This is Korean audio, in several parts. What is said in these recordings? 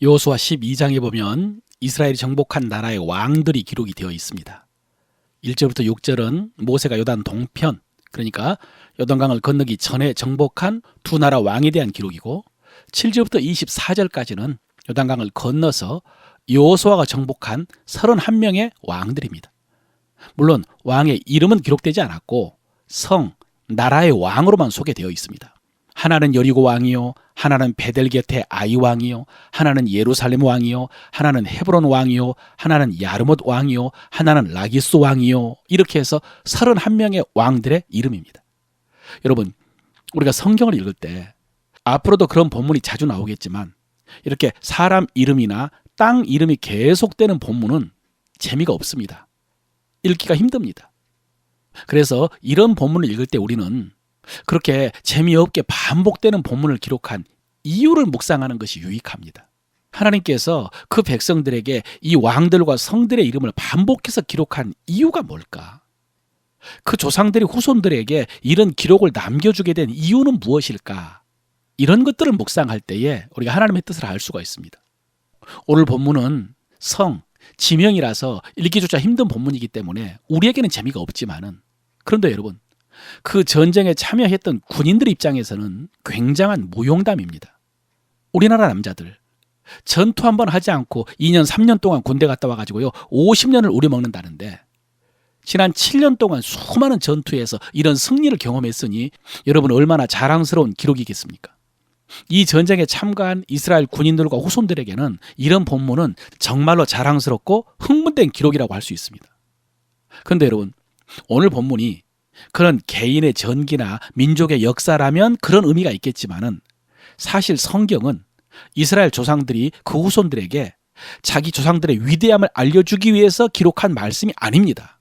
여호수아 12장에 보면 이스라엘이 정복한 나라의 왕들이 기록이 되어 있습니다. 1절부터 6절은 모세가 요단 동편, 그러니까 요단강을 건너기 전에 정복한 두 나라 왕에 대한 기록이고, 7절부터 24절까지는 요단강을 건너서 여호수아가 정복한 31명의 왕들입니다. 물론 왕의 이름은 기록되지 않았고 성, 나라의 왕으로만 소개되어 있습니다. 하나는 여리고 왕이요, 하나는 베델 곁의 아이 왕이요, 하나는 예루살렘 왕이요, 하나는 헤브론 왕이요, 하나는 야르못 왕이요, 하나는 라기스 왕이요, 이렇게 해서 31명의 왕들의 이름입니다. 여러분, 우리가 성경을 읽을 때 앞으로도 그런 본문이 자주 나오겠지만 이렇게 사람 이름이나 땅 이름이 계속되는 본문은 재미가 없습니다. 읽기가 힘듭니다. 그래서 이런 본문을 읽을 때 우리는 그렇게 재미없게 반복되는 본문을 기록한 이유를 묵상하는 것이 유익합니다. 하나님께서 그 백성들에게 이 왕들과 성들의 이름을 반복해서 기록한 이유가 뭘까? 그 조상들이 후손들에게 이런 기록을 남겨주게 된 이유는 무엇일까? 이런 것들을 묵상할 때에 우리가 하나님의 뜻을 알 수가 있습니다. 오늘 본문은 성, 지명이라서 읽기조차 힘든 본문이기 때문에 우리에게는 재미가 없지만은, 그런데 여러분, 그 전쟁에 참여했던 군인들 입장에서는 굉장한 무용담입니다. 우리나라 남자들 전투 한번 하지 않고 2년 3년 동안 군대 갔다 와가지고요 50년을 우려먹는다는데, 지난 7년 동안 수많은 전투에서 이런 승리를 경험했으니 여러분 얼마나 자랑스러운 기록이겠습니까? 이 전쟁에 참가한 이스라엘 군인들과 후손들에게는 이런 본문은 정말로 자랑스럽고 흥분된 기록이라고 할 수 있습니다. 그런데 여러분, 오늘 본문이 그런 개인의 전기나 민족의 역사라면 그런 의미가 있겠지만은, 사실 성경은 이스라엘 조상들이 그 후손들에게 자기 조상들의 위대함을 알려주기 위해서 기록한 말씀이 아닙니다.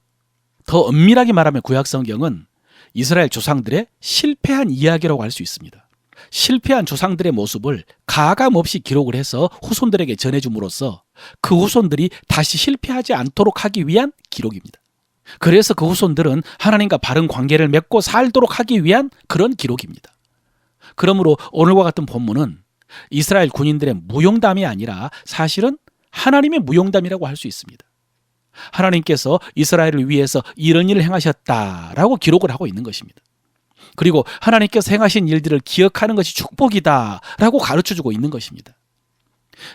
더 엄밀하게 말하면 구약 성경은 이스라엘 조상들의 실패한 이야기라고 할 수 있습니다. 실패한 조상들의 모습을 가감없이 기록을 해서 후손들에게 전해줌으로써 그 후손들이 다시 실패하지 않도록 하기 위한 기록입니다. 그래서 그 후손들은 하나님과 바른 관계를 맺고 살도록 하기 위한 그런 기록입니다. 그러므로 오늘과 같은 본문은 이스라엘 군인들의 무용담이 아니라 사실은 하나님의 무용담이라고 할 수 있습니다. 하나님께서 이스라엘을 위해서 이런 일을 행하셨다라고 기록을 하고 있는 것입니다. 그리고 하나님께서 행하신 일들을 기억하는 것이 축복이다라고 가르쳐주고 있는 것입니다.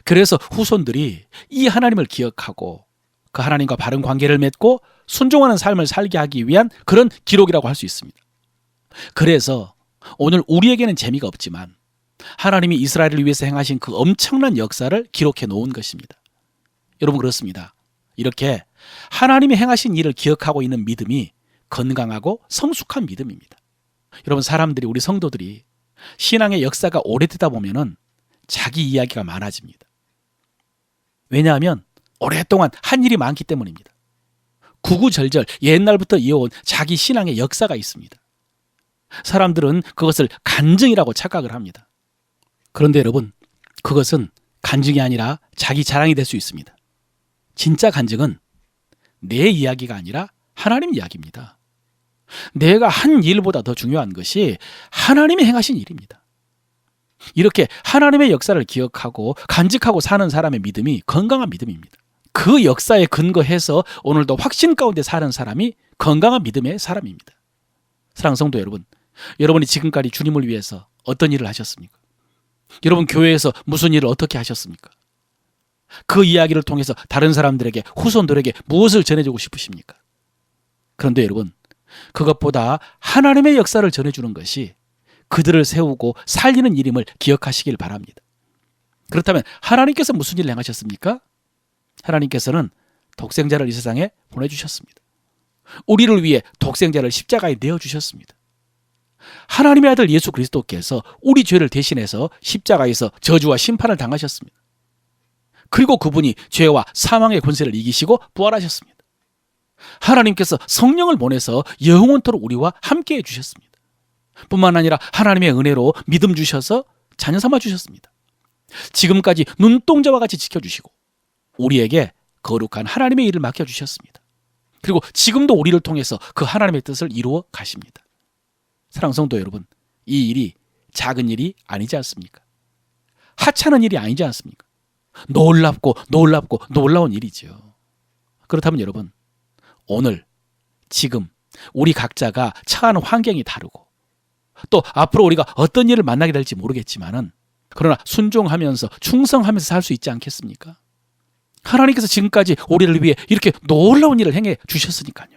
그래서 후손들이 이 하나님을 기억하고 그 하나님과 바른 관계를 맺고 순종하는 삶을 살게 하기 위한 그런 기록이라고 할 수 있습니다. 그래서 오늘 우리에게는 재미가 없지만 하나님이 이스라엘을 위해서 행하신 그 엄청난 역사를 기록해 놓은 것입니다. 여러분, 그렇습니다. 이렇게 하나님이 행하신 일을 기억하고 있는 믿음이 건강하고 성숙한 믿음입니다. 여러분, 사람들이, 우리 성도들이 신앙의 역사가 오래되다 보면은 자기 이야기가 많아집니다. 왜냐하면 오랫동안 한 일이 많기 때문입니다. 구구절절 옛날부터 이어온 자기 신앙의 역사가 있습니다. 사람들은 그것을 간증이라고 착각을 합니다. 그런데 여러분, 그것은 간증이 아니라 자기 자랑이 될 수 있습니다. 진짜 간증은 내 이야기가 아니라 하나님 이야기입니다. 내가 한 일보다 더 중요한 것이 하나님이 행하신 일입니다. 이렇게 하나님의 역사를 기억하고 간직하고 사는 사람의 믿음이 건강한 믿음입니다. 그 역사에 근거해서 오늘도 확신 가운데 사는 사람이 건강한 믿음의 사람입니다. 사랑하는 성도 여러분, 여러분이 지금까지 주님을 위해서 어떤 일을 하셨습니까? 여러분 교회에서 무슨 일을 어떻게 하셨습니까? 그 이야기를 통해서 다른 사람들에게, 후손들에게 무엇을 전해주고 싶으십니까? 그런데 여러분, 그것보다 하나님의 역사를 전해주는 것이 그들을 세우고 살리는 일임을 기억하시길 바랍니다. 그렇다면 하나님께서 무슨 일을 행하셨습니까? 하나님께서는 독생자를 이 세상에 보내주셨습니다. 우리를 위해 독생자를 십자가에 내어주셨습니다. 하나님의 아들 예수 그리스도께서 우리 죄를 대신해서 십자가에서 저주와 심판을 당하셨습니다. 그리고 그분이 죄와 사망의 권세를 이기시고 부활하셨습니다. 하나님께서 성령을 보내서 영원토록 우리와 함께해 주셨습니다. 뿐만 아니라 하나님의 은혜로 믿음 주셔서 자녀 삼아 주셨습니다. 지금까지 눈동자와 같이 지켜주시고 우리에게 거룩한 하나님의 일을 맡겨주셨습니다. 그리고 지금도 우리를 통해서 그 하나님의 뜻을 이루어 가십니다. 사랑하는 성도 여러분, 이 일이 작은 일이 아니지 않습니까? 하찮은 일이 아니지 않습니까? 놀랍고 놀랍고 놀라운 일이죠. 그렇다면 여러분, 오늘 지금 우리 각자가 처한 환경이 다르고 또 앞으로 우리가 어떤 일을 만나게 될지 모르겠지만은 그러나 순종하면서 충성하면서 살 수 있지 않겠습니까? 하나님께서 지금까지 우리를 위해 이렇게 놀라운 일을 행해 주셨으니까요.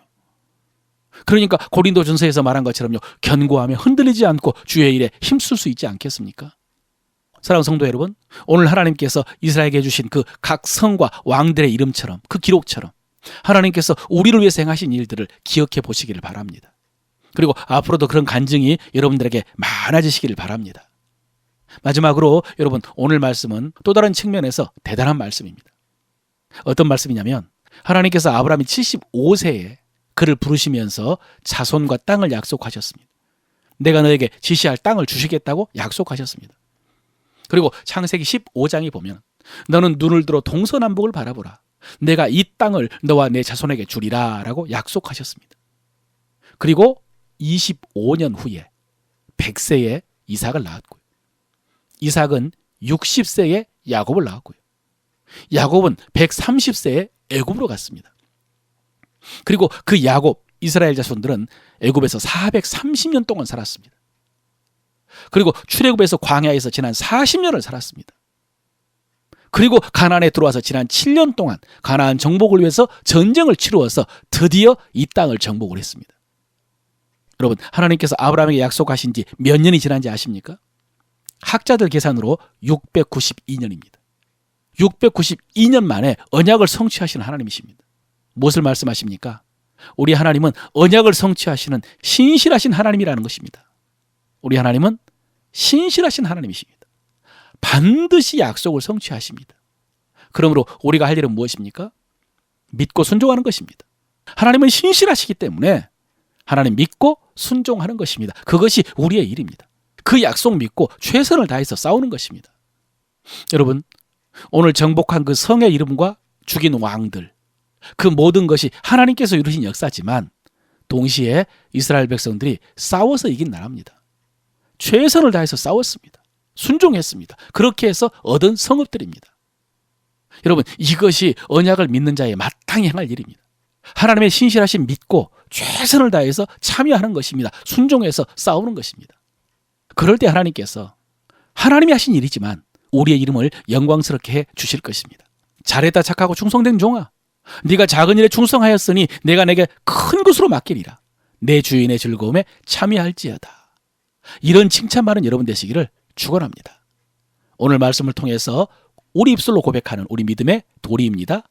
그러니까 고린도전서에서 말한 것처럼요, 견고하며 흔들리지 않고 주의 일에 힘쓸 수 있지 않겠습니까? 사랑하는 성도 여러분, 오늘 하나님께서 이스라엘에게 주신 그 각 성과 왕들의 이름처럼 그 기록처럼 하나님께서 우리를 위해서 행하신 일들을 기억해 보시기를 바랍니다. 그리고 앞으로도 그런 간증이 여러분들에게 많아지시기를 바랍니다. 마지막으로 여러분, 오늘 말씀은 또 다른 측면에서 대단한 말씀입니다. 어떤 말씀이냐면 하나님께서 아브라함이 75세에 그를 부르시면서 자손과 땅을 약속하셨습니다. 내가 너에게 지시할 땅을 주시겠다고 약속하셨습니다. 그리고 창세기 15장에 보면 너는 눈을 들어 동서남북을 바라보라. 내가 이 땅을 너와 내 자손에게 주리라 라고 약속하셨습니다. 그리고 25년 후에 100세에 이삭을 낳았고요. 이삭은 60세에 야곱을 낳았고요. 야곱은 130세에 애굽으로 갔습니다. 그리고 그 야곱, 이스라엘 자손들은 애굽에서 430년 동안 살았습니다. 그리고 출애굽에서 광야에서 지난 40년을 살았습니다. 그리고 가나안에 들어와서 지난 7년 동안 가나안 정복을 위해서 전쟁을 치루어서 드디어 이 땅을 정복을 했습니다. 여러분, 하나님께서 아브라함에게 약속하신 지 몇 년이 지난지 아십니까? 학자들 계산으로 692년입니다. 692년 만에 언약을 성취하시는 하나님이십니다. 무엇을 말씀하십니까? 우리 하나님은 언약을 성취하시는 신실하신 하나님이라는 것입니다. 우리 하나님은 신실하신 하나님이십니다. 반드시 약속을 성취하십니다. 그러므로 우리가 할 일은 무엇입니까? 믿고 순종하는 것입니다. 하나님은 신실하시기 때문에 하나님 믿고 순종하는 것입니다. 그것이 우리의 일입니다. 그 약속 믿고 최선을 다해서 싸우는 것입니다. 여러분, 오늘 정복한 그 성의 이름과 죽인 왕들, 그 모든 것이 하나님께서 이루신 역사지만 동시에 이스라엘 백성들이 싸워서 이긴 나라입니다. 최선을 다해서 싸웠습니다. 순종했습니다. 그렇게 해서 얻은 성읍들입니다. 여러분, 이것이 언약을 믿는 자의 마땅히 행할 일입니다. 하나님의 신실하신 믿고 최선을 다해서 참여하는 것입니다. 순종해서 싸우는 것입니다. 그럴 때 하나님께서 하나님이 하신 일이지만 우리의 이름을 영광스럽게 해 주실 것입니다. 잘했다 착하고 충성된 종아, 네가 작은 일에 충성하였으니 내가 내게 큰 것으로 맡기리라. 내 주인의 즐거움에 참여할지어다. 이런 칭찬받은 여러분 되시기를 축원합니다. 오늘 말씀을 통해서 우리 입술로 고백하는 우리 믿음의 도리입니다.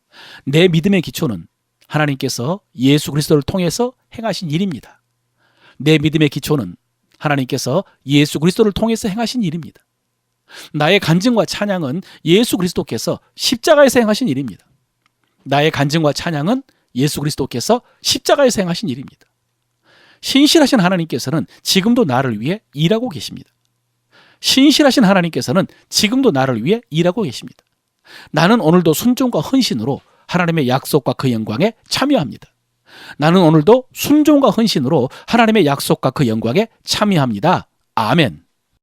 내 믿음의 기초는 하나님께서 예수 그리스도를 통해서 행하신 일입니다. 내 믿음의 기초는 하나님께서 예수 그리스도를 통해서 행하신 일입니다. 나의 간증과 찬양은 예수 그리스도께서 십자가에서 행하신 일입니다. 나의 간증과 찬양은 예수 그리스도께서 십자가에서 행하신 일입니다. 신실하신 하나님께서는 지금도 나를 위해 일하고 계십니다. 신실하신 하나님께서는 지금도 나를 위해 일하고 계십니다. 나는 오늘도 순종과 헌신으로 하나님의 약속과 그 영광에 참여합니다. 나는 오늘도 순종과 헌신으로 하나님의 약속과 그 영광에 참여합니다. 아멘.